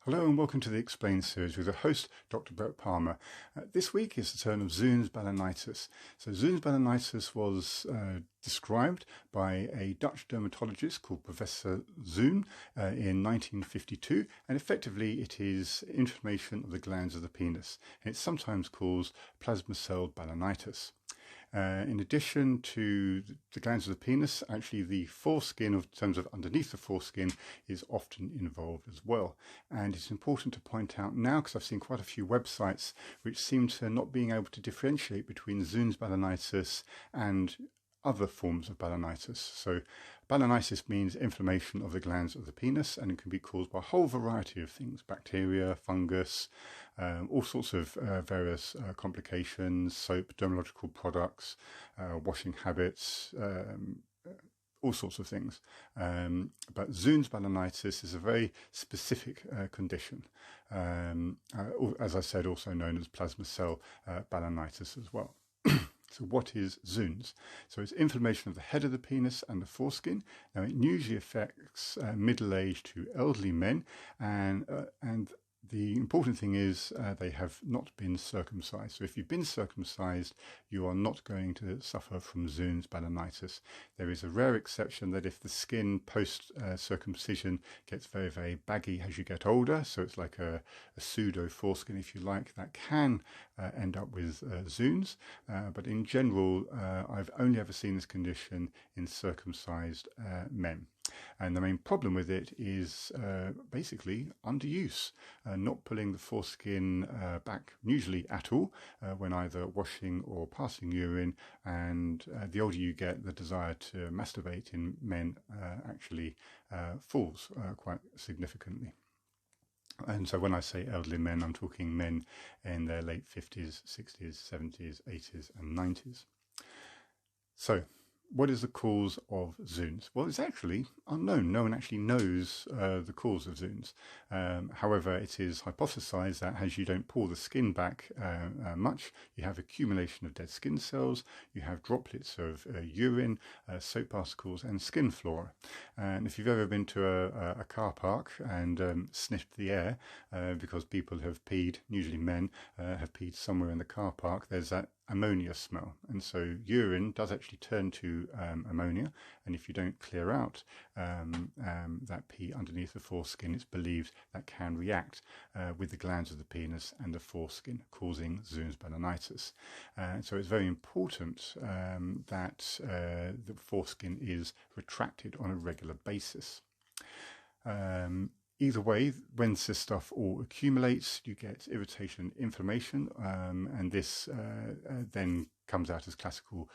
Hello and welcome to the Explain series with the host, Dr. Bret Palmer. This week is the turn of Zoon Balanitis. So Zoon Balanitis was described by a Dutch dermatologist called Professor Zoon in 1952, and effectively it is inflammation of the glands of the penis, and it's sometimes called plasma cell balanitis. In addition to the glands of the penis, actually the foreskin, in terms of underneath the foreskin, is often involved as well. And it's important to point out now, because I've seen quite a few websites which seem to not being able to differentiate between Zoon Balanitis and other forms of balanitis. So balanitis means inflammation of the glands of the penis, and it can be caused by a whole variety of things: bacteria, fungus, all sorts of various complications, soap, dermatological products, washing habits, all sorts of things. But Zoon Balanitis is a very specific condition, as I said, also known as plasma cell balanitis as well. So what is Zoon's? So it's inflammation of the head of the penis and the foreskin. Now it usually affects middle-aged to elderly men, and the important thing is they have not been circumcised. So if you've been circumcised, you are not going to suffer from Zoon Balanitis. There is a rare exception that if the skin post-circumcision gets very, very baggy as you get older, so it's like a pseudo foreskin, if you like, that can end up with Zoons. But in general, I've only ever seen this condition in circumcised men. And the main problem with it is basically underuse, not pulling the foreskin back usually at all when either washing or passing urine, and the older you get, the desire to masturbate in men actually falls quite significantly. And so when I say elderly men, I'm talking men in their late 50s, 60s, 70s, 80s and 90s. So what is the cause of Zoons? Well, it's actually unknown. No one actually knows the cause of Zoons. However, it is hypothesized that as you don't pull the skin back much, you have accumulation of dead skin cells, you have droplets of urine, soap particles and skin flora. And if you've ever been to a car park and sniffed the air because people have peed, usually men have peed somewhere in the car park, there's that ammonia smell, and so urine does actually turn to ammonia, and if you don't clear out that pee underneath the foreskin, it's believed that can react with the glands of the penis and the foreskin, causing Zoon Balanitis. So it's very important that the foreskin is retracted on a regular basis. Either way, when this stuff all accumulates, you get irritation and inflammation, and this then comes out as classical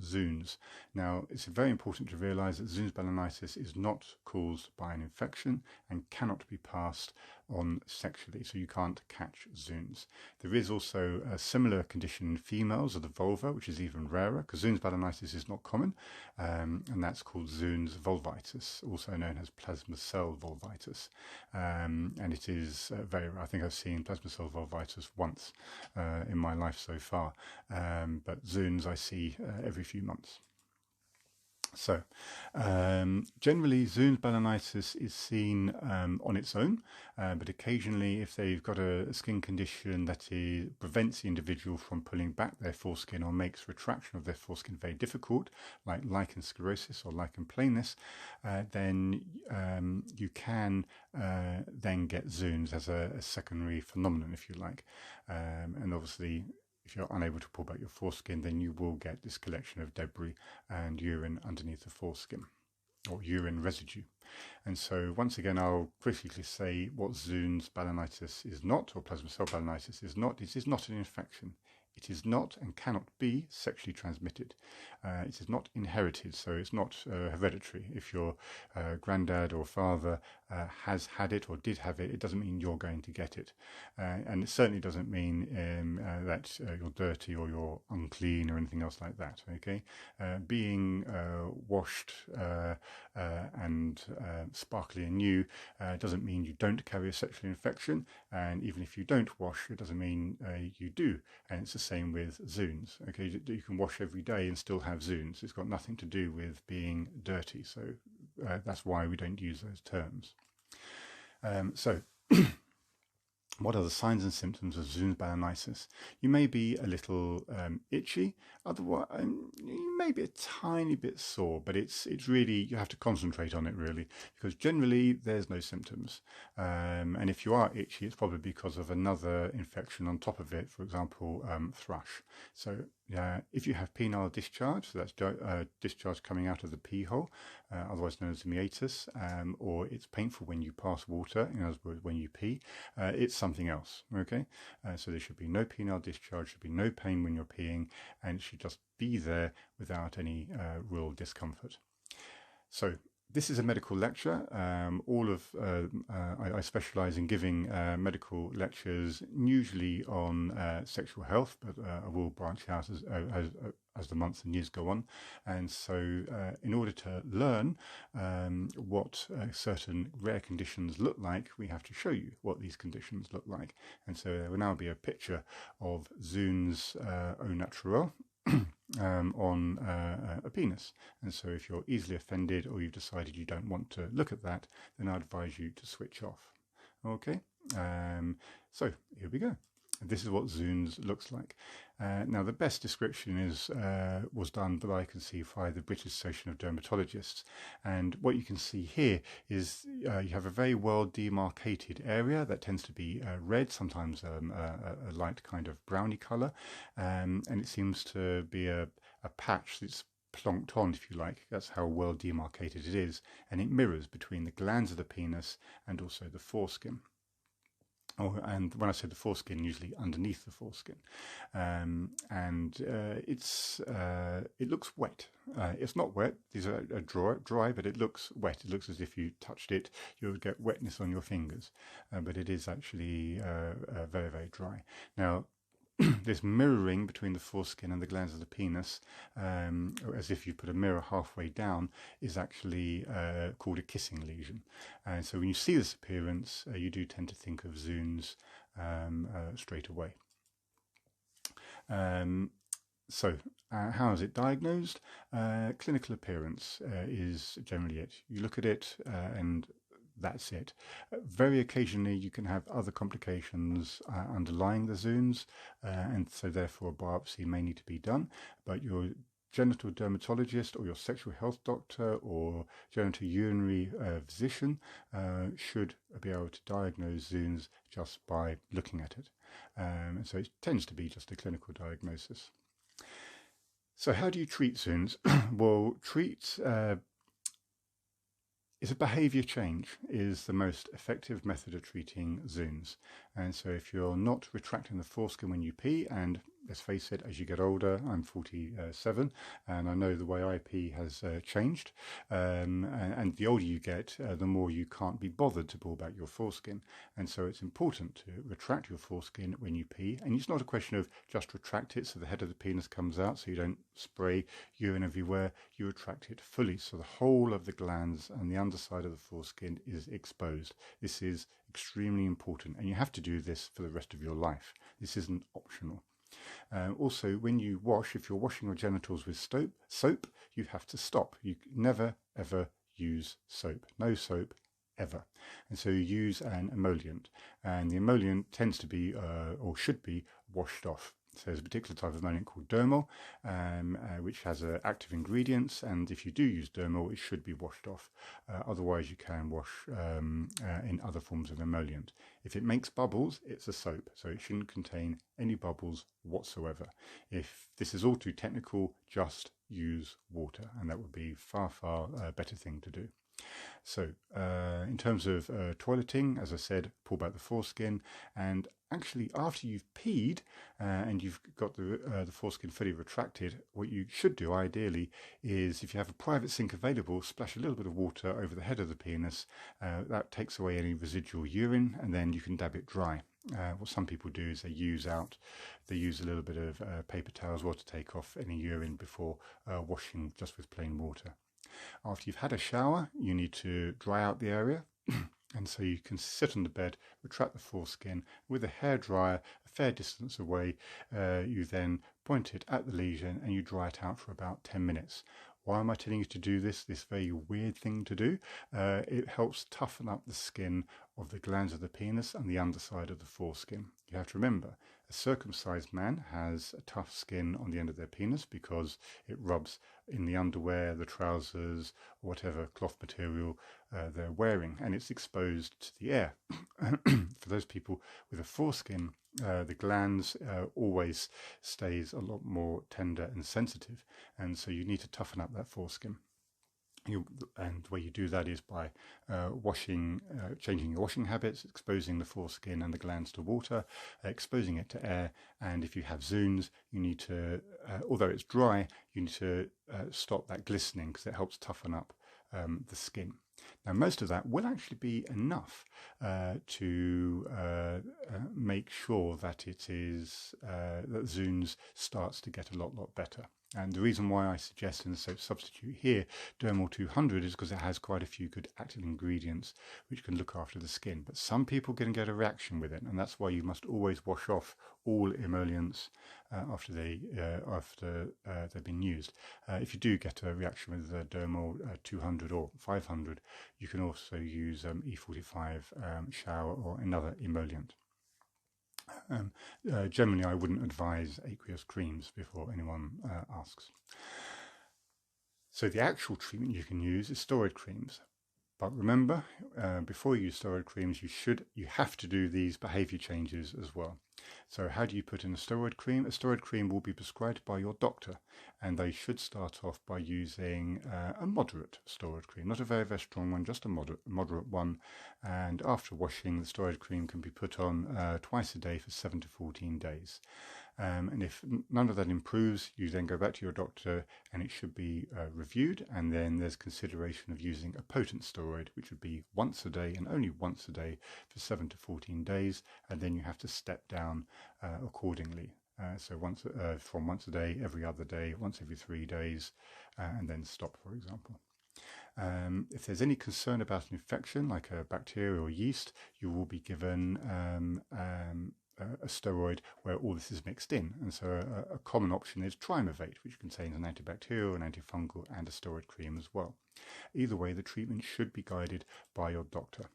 Zoons. Now, it's very important to realise that Zoon Balanitis is not caused by an infection and cannot be passed on sexually, so you can't catch Zoons. There is also a similar condition in females of the vulva, which is even rarer, because Zoon Balanitis is not common, and that's called Zoon vulvitis, also known as plasma cell vulvitis. And it is very rare. I think I've seen plasma cell vulvitis once in my life so far, but Zoons I see every few months. So generally Zoon Balanitis is seen on its own, but occasionally if they've got a skin condition that prevents the individual from pulling back their foreskin or makes retraction of their foreskin very difficult, like lichen sclerosis or lichen plainness, then you can then get Zoons as a secondary phenomenon, if you like. And obviously, if you're unable to pull back your foreskin, then you will get this collection of debris and urine underneath the foreskin, or urine residue. And so once again, I'll critically say what Zoon Balanitis is not, or plasma cell balanitis is not. It is not an infection. It is not and cannot be sexually transmitted. It is not inherited, so it's not hereditary. If your granddad or father has had it or did have it, it doesn't mean you're going to get it. And it certainly doesn't mean that you're dirty or you're unclean or anything else like that. Okay, being washed and sparkly and new doesn't mean you don't carry a sexual infection, and even if you don't wash, it doesn't mean you do. And it's the same with Zoons. Okay, you can wash every day and still have Zoons. It's got nothing to do with being dirty, so that's why we don't use those terms. So What are the signs and symptoms of Zoon Balanitis? You may be a little itchy, otherwise you may be a tiny bit sore, but it's really, you have to concentrate on it really, because generally there's no symptoms. And if you are itchy, it's probably because of another infection on top of it, for example, thrush. So if you have penile discharge, so that's discharge coming out of the pee hole, otherwise known as meatus, or it's painful when you pass water, in other words, when you pee, it's something else, okay? So there should be no penile discharge, should be no pain when you're peeing, and it should just be there without any real discomfort. So this is a medical lecture. I specialise in giving medical lectures, usually on sexual health, but I will branch out as the months and years go on. And so in order to learn what certain rare conditions look like, we have to show you what these conditions look like. And so there will now be a picture of Zoon's au naturel on a penis. And so if you're easily offended or you've decided you don't want to look at that, then I advise you to switch off. Okay, so here we go. This is what Zoon's looks like. Now, the best description was done that I can see by the British Association of Dermatologists. And what you can see here is you have a very well demarcated area that tends to be red, sometimes a light kind of browny colour. And it seems to be a patch that's plonked on, if you like. That's how well demarcated it is. And it mirrors between the glands of the penis and also the foreskin. And when I say the foreskin, usually underneath the foreskin, it looks wet. It's not wet; these are dry, but it looks wet. It looks as if you touched it, you would get wetness on your fingers, but it is actually very, very dry. Now, this mirroring between the foreskin and the glands of the penis, as if you put a mirror halfway down, is actually called a kissing lesion. And so when you see this appearance, you do tend to think of Zoon's straight away. So how is it diagnosed? Clinical appearance is generally it. You look at it and that's it. Very occasionally you can have other complications underlying the Zoons, and so therefore a biopsy may need to be done, but your genital dermatologist or your sexual health doctor or genitourinary physician should be able to diagnose Zoons just by looking at it. And so it tends to be just a clinical diagnosis. So how do you treat Zoons? Well, it's a behaviour change is the most effective method of treating Zoons. And so if you're not retracting the foreskin when you pee, and let's face it, as you get older, I'm 47, and I know the way I pee has changed. And the older you get, the more you can't be bothered to pull back your foreskin. And so it's important to retract your foreskin when you pee. And it's not a question of just retract it so the head of the penis comes out so you don't spray urine everywhere. You retract it fully so the whole of the glands and the underside of the foreskin is exposed. This is extremely important, and you have to do this for the rest of your life. This isn't optional. Also, when you wash, if you're washing your genitals with soap, you have to stop. You never, ever use soap. No soap, ever. And so you use an emollient. And the emollient tends to be, or should be, washed off. So there's a particular type of emollient called dermal, which has active ingredients, and if you do use dermal, it should be washed off. Otherwise, you can wash in other forms of emollient. If it makes bubbles, it's a soap, so it shouldn't contain any bubbles whatsoever. If this is all too technical, just use water, and that would be far, far better thing to do. So in terms of toileting, as I said, pull back the foreskin, and actually after you've peed and you've got the foreskin fully retracted, what you should do ideally is, if you have a private sink available, splash a little bit of water over the head of the penis. That takes away any residual urine, and then you can dab it dry. What some people do is they use a little bit of paper towel as well to take off any urine before washing just with plain water. After you've had a shower, you need to dry out the area. And so you can sit on the bed, retract the foreskin with a hairdryer a fair distance away. You then point it at the lesion and you dry it out for about 10 minutes. Why am I telling you to do this very weird thing to do? It helps toughen up the skin of the glands of the penis and the underside of the foreskin. You have to remember, a circumcised man has a tough skin on the end of their penis because it rubs in the underwear, the trousers, or whatever cloth material they're wearing, and it's exposed to the air. For those people with a foreskin, the glands always stays a lot more tender and sensitive, and so you need to toughen up that foreskin. And the way you do that is by changing your washing habits, exposing the foreskin and the glands to water, exposing it to air. And if you have zoons, you need to, although it's dry, you need to stop that glistening because it helps toughen up the skin. Now, most of that will actually be enough to make sure that it is that zoons starts to get a lot better. And the reason why I suggest in the soap substitute here Dermal 200 is because it has quite a few good active ingredients which can look after the skin. But some people can get a reaction with it, and that's why you must always wash off all emollients after they've been used. If you do get a reaction with the Dermal 200 or 500, you can also use E45 shower or another emollient. Generally, I wouldn't advise aqueous creams before anyone asks. So the actual treatment you can use is steroid creams. But remember, before you use steroid creams, you have to do these behavior changes as well. So how do you put in a steroid cream? A steroid cream will be prescribed by your doctor, and they should start off by using a moderate steroid cream, not a very strong one, just a moderate one. And after washing, the steroid cream can be put on twice a day for 7 to 14 days. And if none of that improves, you then go back to your doctor and it should be reviewed, and then there's consideration of using a potent steroid, which would be once a day and only once a day for 7 to 14 days, and then you have to step down accordingly. So from once a day, every other day, once every 3 days, and then stop, for example. If there's any concern about an infection, like a bacteria or yeast, you will be given a steroid where all this is mixed in. And so a common option is Trimovate, which contains an antibacterial, an antifungal, and a steroid cream as well. Either way, the treatment should be guided by your doctor.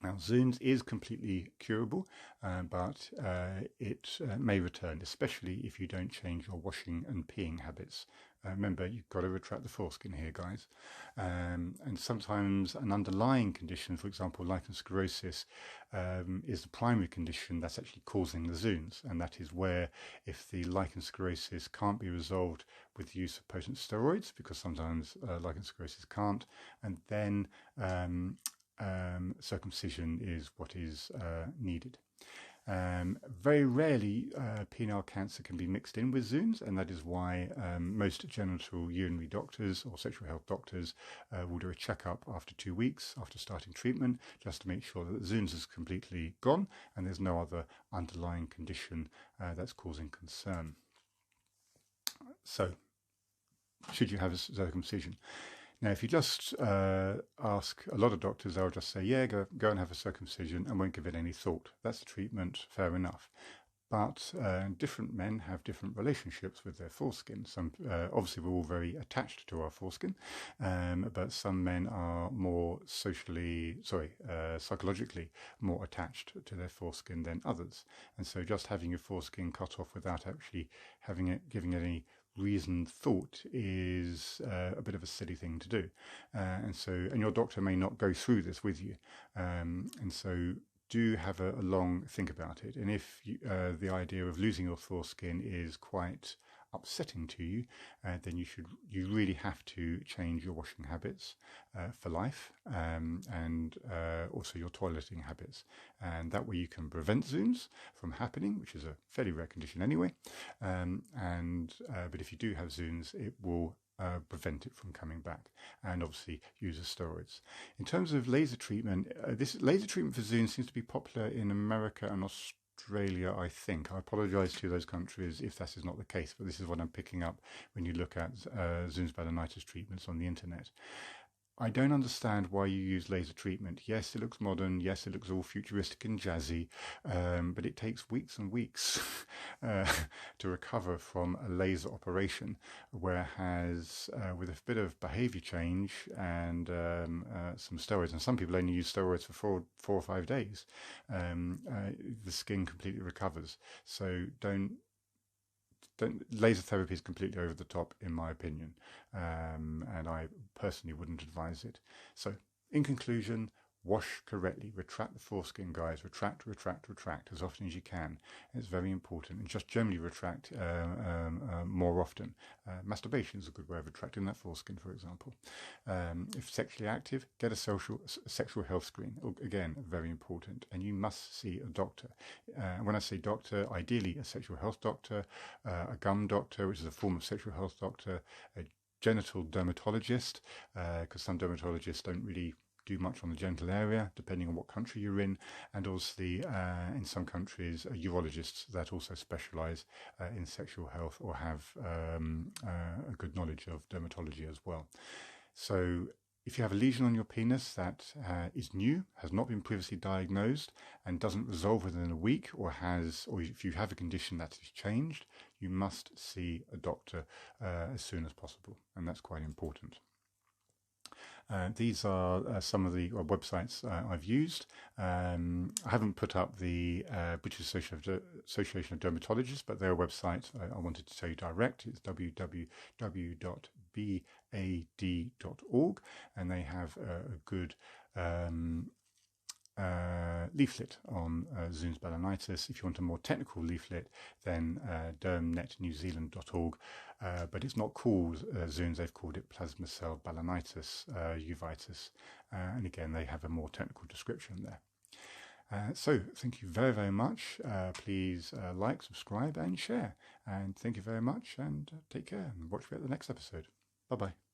Now, Zoons is completely curable, but it may return, especially if you don't change your washing and peeing habits. Remember, you've got to retract the foreskin here, guys. And sometimes an underlying condition, for example, lichen sclerosis, is the primary condition that's actually causing the Zoons. And that is where, if the lichen sclerosis can't be resolved with the use of potent steroids, because sometimes lichen sclerosis can't, and then circumcision is what is needed. Very rarely penile cancer can be mixed in with Zoons, and that is why most genital urinary doctors or sexual health doctors will do a checkup after 2 weeks after starting treatment, just to make sure that the Zoons is completely gone and there's no other underlying condition that's causing concern. So, should you have a circumcision? Now, if you just ask a lot of doctors, they'll just say, yeah, go and have a circumcision, and won't give it any thought. That's the treatment, fair enough. But different men have different relationships with their foreskin. Obviously, we're all very attached to our foreskin, but some men are more psychologically more attached to their foreskin than others. And so just having your foreskin cut off without actually giving it any reasoned thought is a bit of a silly thing to do, and your doctor may not go through this with you, and so do have a long think about it. And if the idea of losing your foreskin is quite upsetting to you, then you really have to change your washing habits for life, and also your toileting habits, and that way you can prevent Zoons from happening, which is a fairly rare condition anyway, but if you do have Zoons, it will prevent it from coming back, and obviously use the steroids. In terms of laser treatment, this laser treatment for Zoons seems to be popular in America and Australia, I think. I apologise to those countries if that is not the case, but this is what I'm picking up when you look at Zoon Balanitis treatments on the internet. I don't understand why you use laser treatment. Yes, it looks modern. Yes, it looks all futuristic and jazzy, but it takes weeks and weeks to recover from a laser operation. Whereas with a bit of behavior change and some steroids, and some people only use steroids for 4 or 5 days, the skin completely recovers. So don't laser therapy is completely over the top, in my opinion, and I personally wouldn't advise it. So, in conclusion, wash correctly. Retract the foreskin, guys. Retract as often as you can. It's very important. And just generally retract more often. Masturbation is a good way of retracting that foreskin, for example. If sexually active, get a sexual health screen. Again, very important. And you must see a doctor. When I say doctor, ideally a sexual health doctor, a gum doctor, which is a form of sexual health doctor, a genital dermatologist, because some dermatologists don't really do much on the genital area, depending on what country you're in, and also in some countries, urologists that also specialise in sexual health or have a good knowledge of dermatology as well. So if you have a lesion on your penis that is new, has not been previously diagnosed, and doesn't resolve within a week, or if you have a condition that is changed, you must see a doctor as soon as possible, and that's quite important. These are some of the websites I've used. I haven't put up the British Association of Dermatologists, but their website I wanted to tell you direct. It's www.bad.org, and they have a good leaflet on Zoon Balanitis. If you want a more technical leaflet, then dermnetnewzealand.org. But it's not called Zoons, they've called it plasma cell balanitis, uveitis. And again, they have a more technical description there. So thank you very, very much. Please like, subscribe and share. And thank you very much, and take care, and watch me at the next episode. Bye-bye.